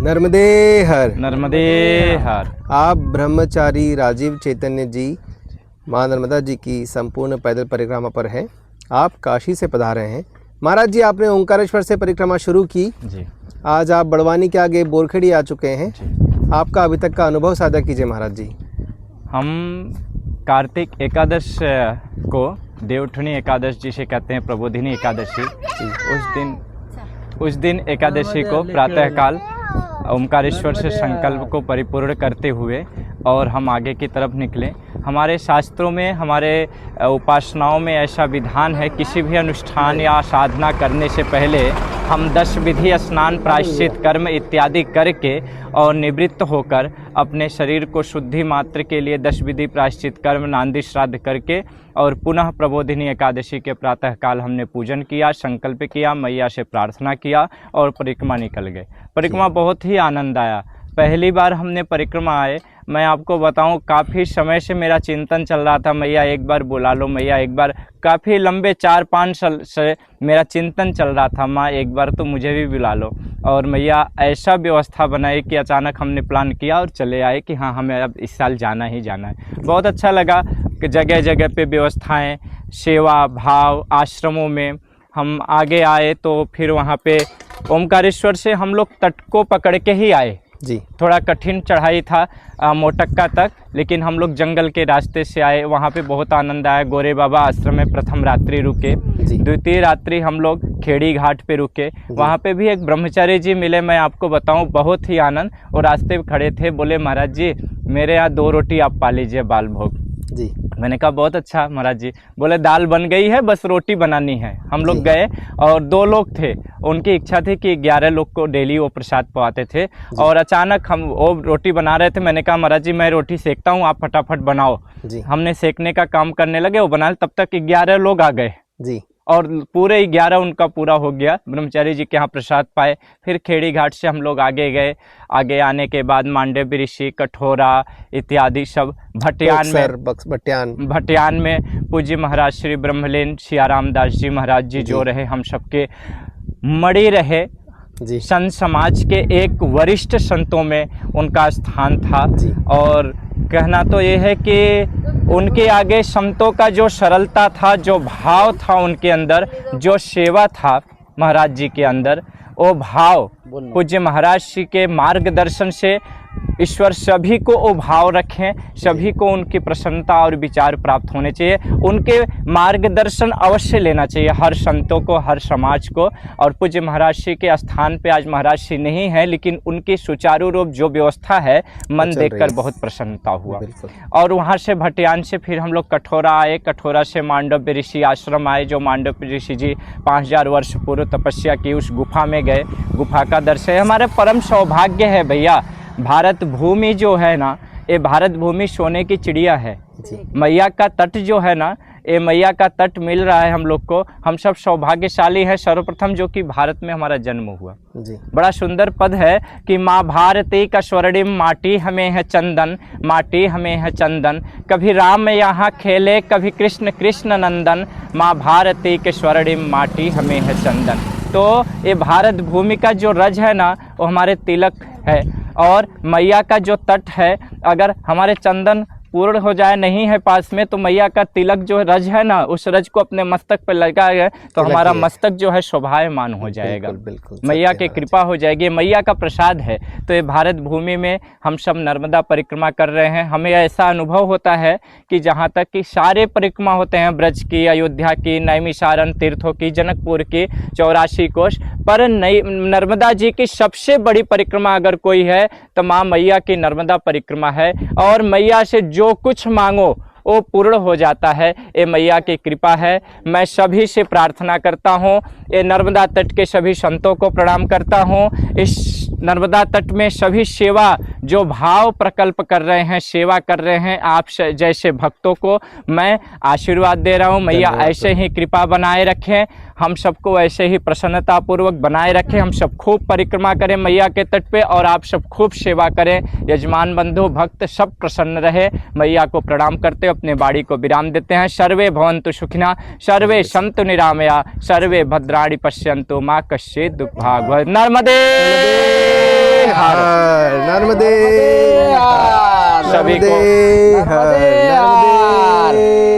नर्मदे हर। नर्मदे हर। आप ब्रह्मचारी राजीव चैतन्य जी माँ नर्मदा जी की संपूर्ण पैदल परिक्रमा पर हैं। आप काशी से पधारे हैं। महाराज जी, आपने ओंकारेश्वर से परिक्रमा शुरू की जी। आज आप बड़वानी के आगे बोरखेड़ी आ चुके हैं। आपका अभी तक का अनुभव साझा कीजिए महाराज जी। हम कार्तिक एकादश को देवउठनी एकादश जिसे कहते हैं, प्रबोधिनी एकादशी, उस दिन एकादशी को प्रातःकाल ओंकारेश्वर से संकल्प को परिपूर्ण करते हुए और हम आगे की तरफ निकले। हमारे शास्त्रों में, हमारे उपासनाओं में ऐसा विधान है, किसी भी अनुष्ठान या साधना करने से पहले हम 10 विधि स्नान, प्रायश्चित कर्म इत्यादि करके और निवृत्त होकर अपने शरीर को शुद्धि मात्र के लिए 10 विधि प्रायश्चित कर्म, नांदी श्राद्ध करके और पुनः प्रबोधिनी एकादशी के प्रातःकाल हमने पूजन किया, संकल्प किया, मैया से प्रार्थना किया और परिक्रमा निकल गए। परिक्रमा बहुत ही आनंद आया। पहली बार हमने परिक्रमा आए, मैं आपको बताऊं, काफ़ी समय से मेरा चिंतन चल रहा था, मैया एक बार बुला लो, मैया एक बार। काफ़ी लंबे 4-5 साल से मेरा चिंतन चल रहा था, माँ एक बार तो मुझे भी बुला लो। और मैया ऐसा व्यवस्था बनाई कि अचानक हमने प्लान किया और चले आए कि हाँ, हमें अब इस साल जाना ही जाना है। बहुत अच्छा लगा कि जगह जगह पे व्यवस्थाएं, सेवा भाव, आश्रमों में हम आगे आए। तो फिर वहाँ पे ओंकारेश्वर से हम लोग तट को पकड़ के ही आए जी। थोड़ा कठिन चढ़ाई था मोटक्का तक, लेकिन हम लोग जंगल के रास्ते से आए। वहाँ पे बहुत आनंद आया। गोरे बाबा आश्रम में प्रथम रात्रि रुके, द्वितीय रात्रि हम लोग खेड़ी घाट पे रुके। वहाँ पे भी एक ब्रह्मचारी जी मिले, मैं आपको बताऊँ, बहुत ही आनंद। और रास्ते में खड़े थे, बोले महाराज जी मेरे यहाँ 2 रोटी आप पा लीजिए बाल भोग जी। मैंने कहा बहुत अच्छा महाराज जी। बोले दाल बन गई है, बस रोटी बनानी है। हम लोग गए और 2 लोग थे, उनकी इच्छा थी कि 11 लोग को डेली वो प्रसाद पवाते थे। और अचानक हम वो रोटी बना रहे थे। मैंने कहा महाराज जी मैं रोटी सेकता हूँ, आप फटाफट बनाओ जी। हमने सेकने का काम करने लगे, वो बना, तब तक 11 लोग आ गए जी। और पूरे 11 उनका पूरा हो गया। ब्रह्मचारी जी के यहाँ प्रसाद पाए। फिर खेड़ी घाट से हम लोग आगे गए। आगे आने के बाद मांडव्य ऋषि, कठोरा इत्यादि सब, भटियान में पूज्य महाराज श्री ब्रह्मलीन सियाराम दास जी महाराज जी जो रहे, हम सबके मणि रहे जी। संत समाज के एक वरिष्ठ संतों में उनका स्थान था। और कहना तो ये है कि उनके आगे संतों का जो सरलता था, जो भाव था उनके अंदर, जो सेवा था महाराज जी के अंदर, वो भाव पूज्य महाराज जी के मार्गदर्शन से ईश्वर सभी को वो भाव रखें, सभी को उनकी प्रसन्नता और विचार प्राप्त होने चाहिए। उनके मार्गदर्शन अवश्य लेना चाहिए हर संतों को, हर समाज को। और पूज्य महाराज जी के स्थान पे आज महाराज जी नहीं है, लेकिन उनकी सुचारू रूप जो व्यवस्था है, मन देखकर बहुत प्रसन्नता हुआ। और वहाँ से भटियान से फिर हम लोग कठोरा आए। कठोरा से मांडव्य ऋषि आश्रम आए, जो मांडव्य ऋषि जी 5000 वर्ष पूर्व तपस्या की उस गुफा में गए। गुफा का दर्शन हमारे परम सौभाग्य है भैया। भारत भूमि जो है ना, ये भारत भूमि सोने की चिड़िया है। मैया का तट जो है ना, ये मैया का तट मिल रहा है हम लोग को। हम सब सौभाग्यशाली हैं, सर्वप्रथम जो कि भारत में हमारा जन्म हुआ जी। बड़ा सुंदर पद है कि माँ भारती का स्वर्णिम माटी हमें है चंदन, माटी हमें है चंदन। कभी राम यहाँ खेले, कभी कृष्ण कृष्ण नंदन, माँ भारती के स्वर्णिम माटी हमें है चंदन। तो ये भारत भूमि का जो रज है ना, वो हमारे तिलक है। और मैया का जो तट है, अगर हमारे चंदन पूर्ण हो जाए, नहीं है पास में, तो मैया का तिलक जो रज है ना, उस रज को अपने मस्तक पर लगाए तो हमारा मस्तक जो है शोभायमान हो जाएगा। बिल्कुल, मैया की कृपा हो जाएगी। मैया का प्रसाद है। तो ये भारत भूमि में हम सब नर्मदा परिक्रमा कर रहे हैं। हमें ऐसा अनुभव होता है कि जहाँ तक कि सारे परिक्रमा होते हैं, ब्रज की, अयोध्या की, नैमिषारण्य तीर्थों की, जनकपुर की 84 कोष, पर नर्मदा जी की सबसे बड़ी परिक्रमा अगर कोई है तो माँ मैया की नर्मदा परिक्रमा है। और मैया से जो कुछ मांगो वो पूर्ण हो जाता है। ये मैया की कृपा है। मैं सभी से प्रार्थना करता हूँ, ये नर्मदा तट के सभी संतों को प्रणाम करता हूँ। इस नर्मदा तट में सभी सेवा जो भाव प्रकल्प कर रहे हैं, सेवा कर रहे हैं, आप जैसे भक्तों को मैं आशीर्वाद दे रहा हूँ। मैया ऐसे ही कृपा बनाए रखें, हम सबको ऐसे ही प्रसन्नतापूर्वक बनाए रखें। हम सब खूब परिक्रमा करें मैया के तट पे, और आप सब खूब सेवा करें। यजमान बंधु भक्त सब प्रसन्न रहे। मैया को प्रणाम करते अपने बाड़ी को विराम देते हैं। सर्वे भवन्तु सुखिनः, सर्वे सन्तु निरामया, सर्वे भद्राणि पश्यन्तु, मां कश्चित् दुःखभाग् भवेत्। नर्मदे। हर। नर्मदे हर। सभी को नर्मदे हर। नर्मदे